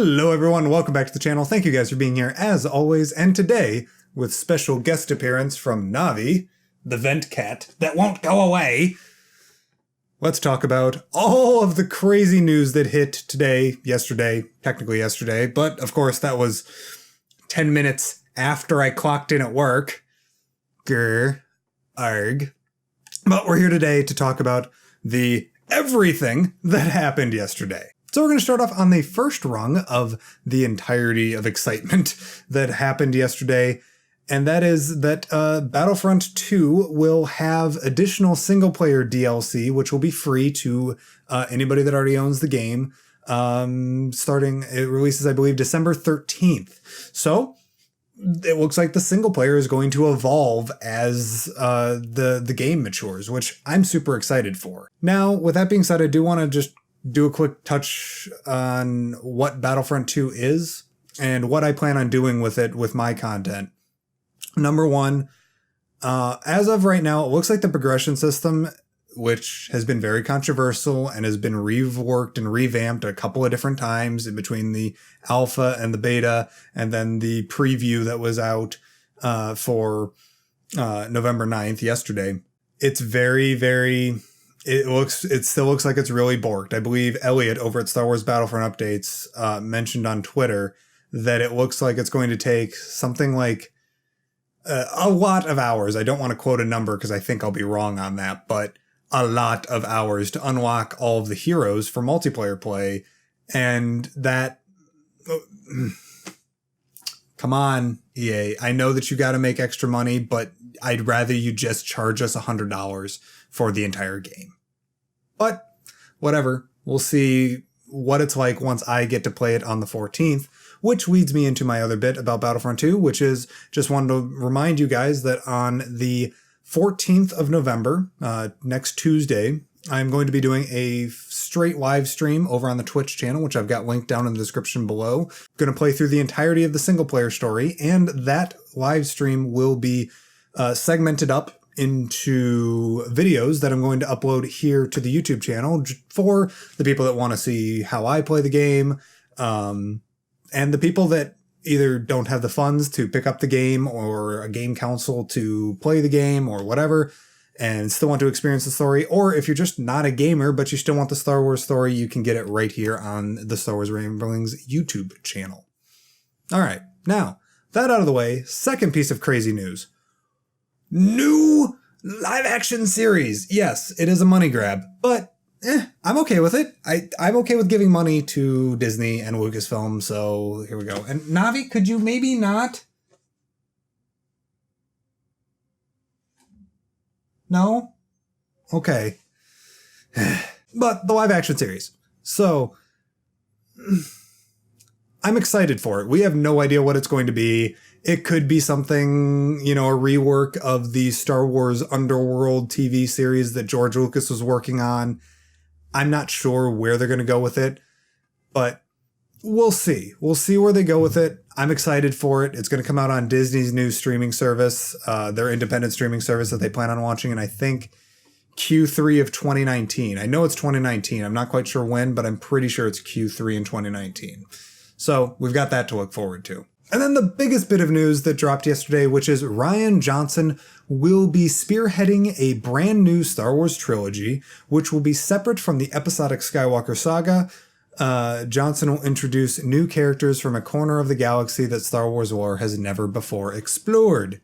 Hello everyone, welcome back to the channel. Thank you guys for being here as always, and today, with special guest appearance from Navi, the vent cat that won't go away, let's talk about all of the crazy news that hit today, technically yesterday, but of course that was 10 minutes after I clocked in at work. Arg. But we're here today to talk about the everything that happened yesterday. So we're going to start off on the first rung of the entirety of excitement that happened yesterday, and that is that Battlefront II will have additional single-player DLC, which will be free to anybody that already owns the game. It releases, I believe, December 13th. So it looks like the single player is going to evolve as the game matures, which I'm super excited for. Now, with that being said, I do want to just do a quick touch on what Battlefront 2 is and what I plan on doing with it with my content. Number one, as of right now, it looks like the progression system, which has been very controversial and has been reworked and revamped a couple of different times in between the alpha and the beta, and then the preview that was out for November 9th, yesterday. It's it still looks like it's really borked. I believe Elliot over at Star Wars Battlefront Updates mentioned on Twitter that it looks like it's going to take something like a lot of hours. I don't want to quote a number because I think I'll be wrong on that, but a lot of hours to unlock all of the heroes for multiplayer play. And that, come on, EA. I know that you got to make extra money, but I'd rather you just charge us $100 for the entire game. But whatever, we'll see what it's like once I get to play it on the 14th, which leads me into my other bit about Battlefront 2, which is just wanted to remind you guys that on the 14th of November, next Tuesday, I'm going to be doing a straight live stream over on the Twitch channel, which I've got linked down in the description below. Going to play through the entirety of the single player story, and that live stream will be segmented up into videos that I'm going to upload here to the YouTube channel for the people that want to see how I play the game, and the people that either don't have the funds to pick up the game or a game console to play the game or whatever, and still want to experience the story. Or if you're just not a gamer, but you still want the Star Wars story, you can get it right here on the Star Wars Ramblings YouTube channel. All right, now that out of the way, second piece of crazy news. New LiveAction Series. Yes, it is a money grab, but I'm okay with it. I'm okay with giving money to Disney and Lucasfilm, so here we go. And Navi, could you maybe not? No? Okay. But the LiveAction Series. So, I'm excited for it. We have no idea what it's going to be. It could be something, a rework of the Star Wars Underworld TV series that George Lucas was working on. I'm not sure where they're going to go with it, but we'll see. We'll see where they go with it. I'm excited for it. It's going to come out on Disney's new streaming service, their independent streaming service that they plan on launching in, I think, Q3 of 2019. I know it's 2019. I'm not quite sure when, but I'm pretty sure it's Q3 in 2019. So we've got that to look forward to. And then the biggest bit of news that dropped yesterday, which is Rian Johnson will be spearheading a brand new Star Wars trilogy, which will be separate from the episodic Skywalker saga. Johnson will introduce new characters from a corner of the galaxy that Star Wars lore has never before explored.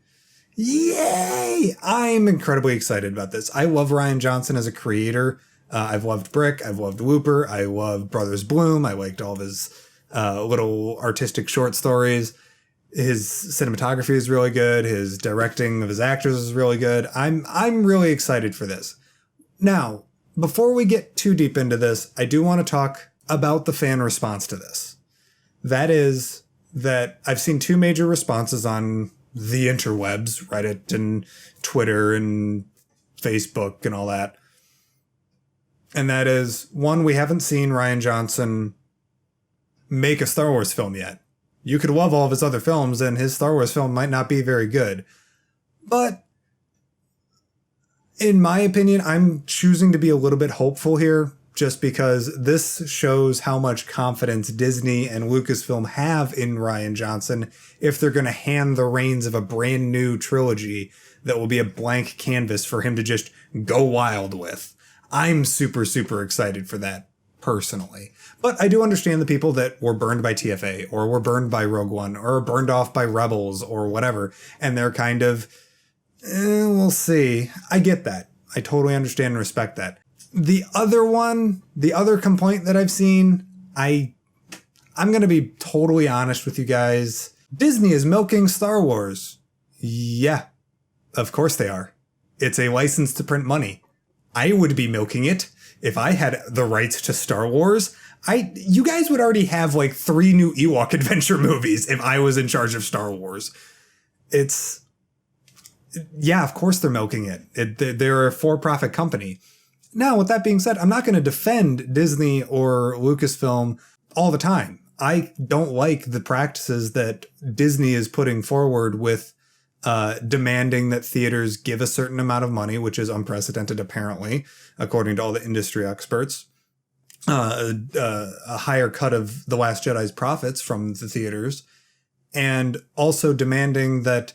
Yay! I'm incredibly excited about this. I love Rian Johnson as a creator. I've loved Brick. I've loved Looper. I love Brothers Bloom. I liked all of his little artistic short stories. His cinematography is really good. His directing of his actors is really good. I'm really excited for this. Now, before we get too deep into this, I do want to talk about the fan response to this. That is that I've seen two major responses on the interwebs, Reddit and Twitter and Facebook and all that. And that is, one, we haven't seen Rian Johnson make a Star Wars film yet. You could love all of his other films, and his Star Wars film might not be very good. But in my opinion, I'm choosing to be a little bit hopeful here, just because this shows how much confidence Disney and Lucasfilm have in Rian Johnson if they're going to hand the reins of a brand new trilogy that will be a blank canvas for him to just go wild with. I'm super, super excited for that personally. But I do understand the people that were burned by TFA or were burned by Rogue One or burned off by Rebels or whatever. And they're kind of, we'll see. I get that. I totally understand and respect that. The other complaint that I've seen, I'm going to be totally honest with you guys. Disney is milking Star Wars. Yeah, of course they are. It's a license to print money. I would be milking it if I had the rights to Star Wars. You guys would already have like 3 new Ewok adventure movies if I was in charge of Star Wars. Yeah, of course they're milking it. They're a for-profit company. Now, with that being said, I'm not going to defend Disney or Lucasfilm all the time. I don't like the practices that Disney is putting forward with demanding that theaters give a certain amount of money, which is unprecedented, apparently, according to all the industry experts. A higher cut of The Last Jedi's profits from the theaters, and also demanding that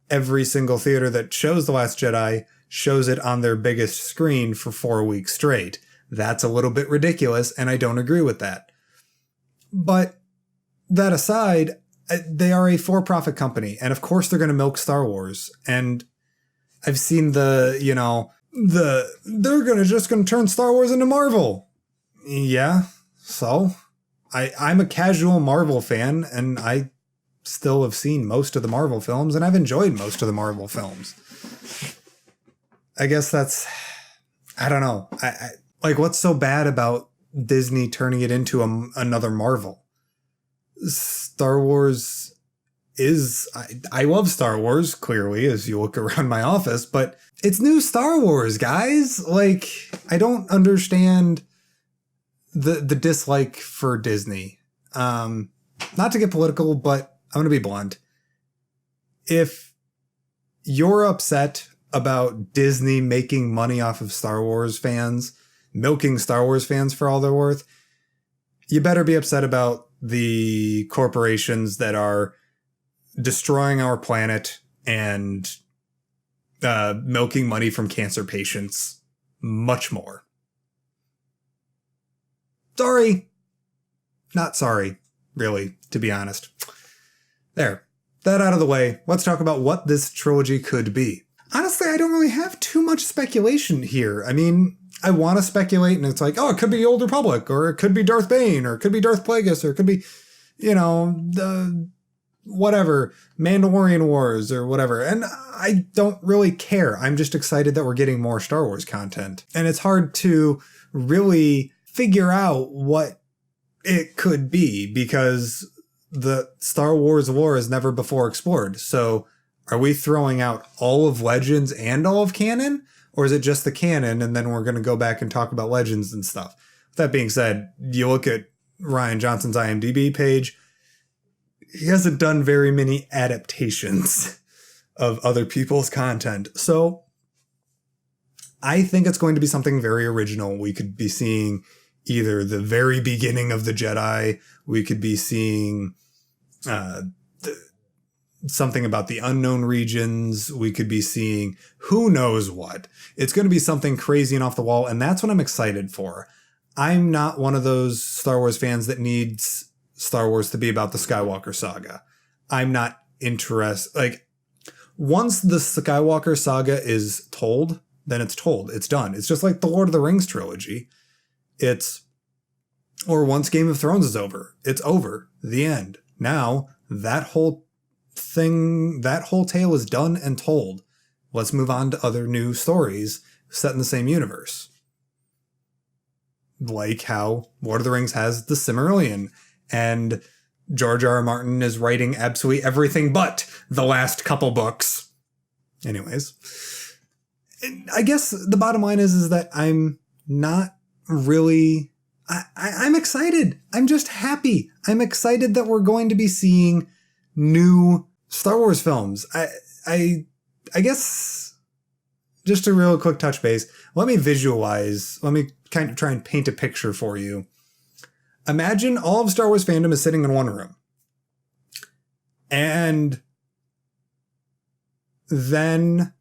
every single theater that shows The Last Jedi shows it on their biggest screen for 4 weeks straight. That's a little bit ridiculous, and I don't agree with that. But that aside, they are a for-profit company, and of course they're going to milk Star Wars. And I've seen they're just going to turn Star Wars into Marvel. Yeah, so I'm a casual Marvel fan, and I still have seen most of the Marvel films, and I've enjoyed most of the Marvel films. I guess I don't know. I like, what's so bad about Disney turning it into another Marvel? Star Wars is, I love Star Wars, clearly, as you look around my office, but it's new Star Wars, guys. Like, I don't understand the dislike for Disney. Not to get political, but I'm going to be blunt. If you're upset about Disney making money off of Star Wars fans, milking Star Wars fans for all they're worth, you better be upset about the corporations that are destroying our planet and milking money from cancer patients much more. Sorry. Not sorry, really, to be honest. There. That out of the way, let's talk about what this trilogy could be. Honestly, I don't really have too much speculation here. I mean, I want to speculate, and it's like, oh, it could be Old Republic, or it could be Darth Bane, or it could be Darth Plagueis, or it could be, whatever, Mandalorian Wars, or whatever. And I don't really care. I'm just excited that we're getting more Star Wars content. And it's hard to really figure out what it could be, because the Star Wars lore is never before explored. So are we throwing out all of Legends and all of canon? Or is it just the canon, and then we're going to go back and talk about Legends and stuff? With that being said, you look at Rian Johnson's IMDb page, he hasn't done very many adaptations of other people's content. So I think it's going to be something very original. We could be seeing either the very beginning of the Jedi, we could be seeing something about the unknown regions, we could be seeing who knows what. It's going to be something crazy and off the wall, and that's what I'm excited for. I'm not one of those Star Wars fans that needs Star Wars to be about the Skywalker saga. I'm not interested. Like, once the Skywalker saga is told, then it's told. It's done. It's just like the Lord of the Rings trilogy. Or once Game of Thrones is over, it's over. The end. Now, that whole tale is done and told. Let's move on to other new stories set in the same universe. Like how Lord of the Rings has the Silmarillion, and George R. R. Martin is writing absolutely everything but the last couple books. Anyways, I guess the bottom line is that I'm not really... I'm excited. I'm just happy. I'm excited that we're going to be seeing new Star Wars films. I guess just a real quick touch base. Let me visualize. Let me kind of try and paint a picture for you. Imagine all of Star Wars fandom is sitting in one room. And then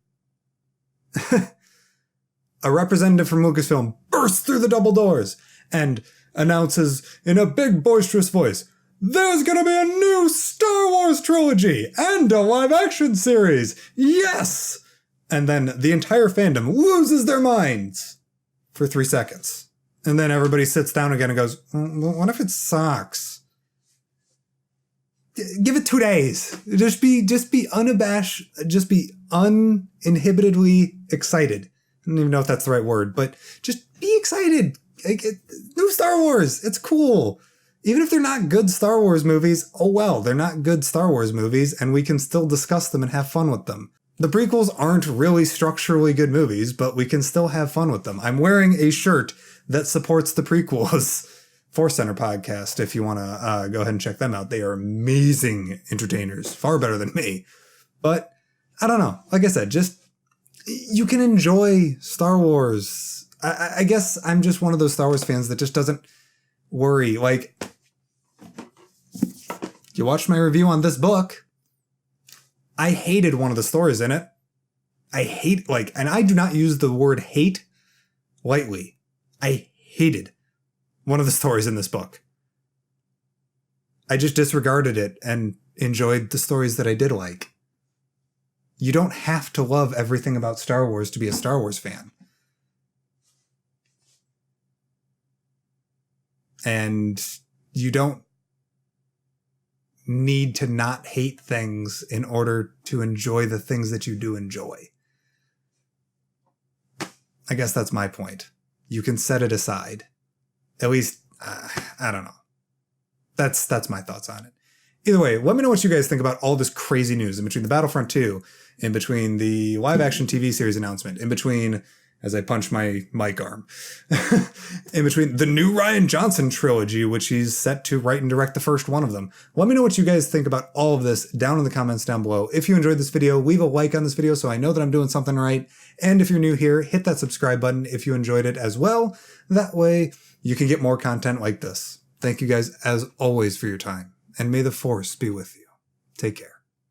a representative from Lucasfilm bursts through the double doors and announces in a big boisterous voice, "There's gonna be a new Star Wars trilogy and a live-action series! Yes!" And then the entire fandom loses their minds for 3 seconds. And then everybody sits down again and goes, well, what if it sucks? Give it 2 days. Just be unabashed, just be uninhibitedly excited. I don't even know if that's the right word, but just be excited. New Star Wars. It's cool. Even if they're not good Star Wars movies, oh well, they're not good Star Wars movies, and we can still discuss them and have fun with them. The prequels aren't really structurally good movies, but we can still have fun with them. I'm wearing a shirt that supports the prequels. Force Center podcast, if you want to go ahead and check them out. They are amazing entertainers, far better than me. But I don't know. Like I said, just you can enjoy Star Wars. I guess I'm just one of those Star Wars fans that just doesn't worry. Like, you watched my review on this book. I hated one of the stories in it. And I do not use the word hate lightly. I hated one of the stories in this book. I just disregarded it and enjoyed the stories that I did like. You don't have to love everything about Star Wars to be a Star Wars fan. And you don't need to not hate things in order to enjoy the things that you do enjoy. I guess that's my point. You can set it aside. At least, I don't know. That's my thoughts on it. Either way, let me know what you guys think about all this crazy news in between the Battlefront II, in between the live-action TV series announcement, in between, as I punch my mic arm, in between the new Rian Johnson trilogy, which he's set to write and direct the first one of them. Let me know what you guys think about all of this down in the comments down below. If you enjoyed this video, leave a like on this video so I know that I'm doing something right. And if you're new here, hit that subscribe button if you enjoyed it as well. That way you can get more content like this. Thank you guys as always for your time, and may the Force be with you. Take care.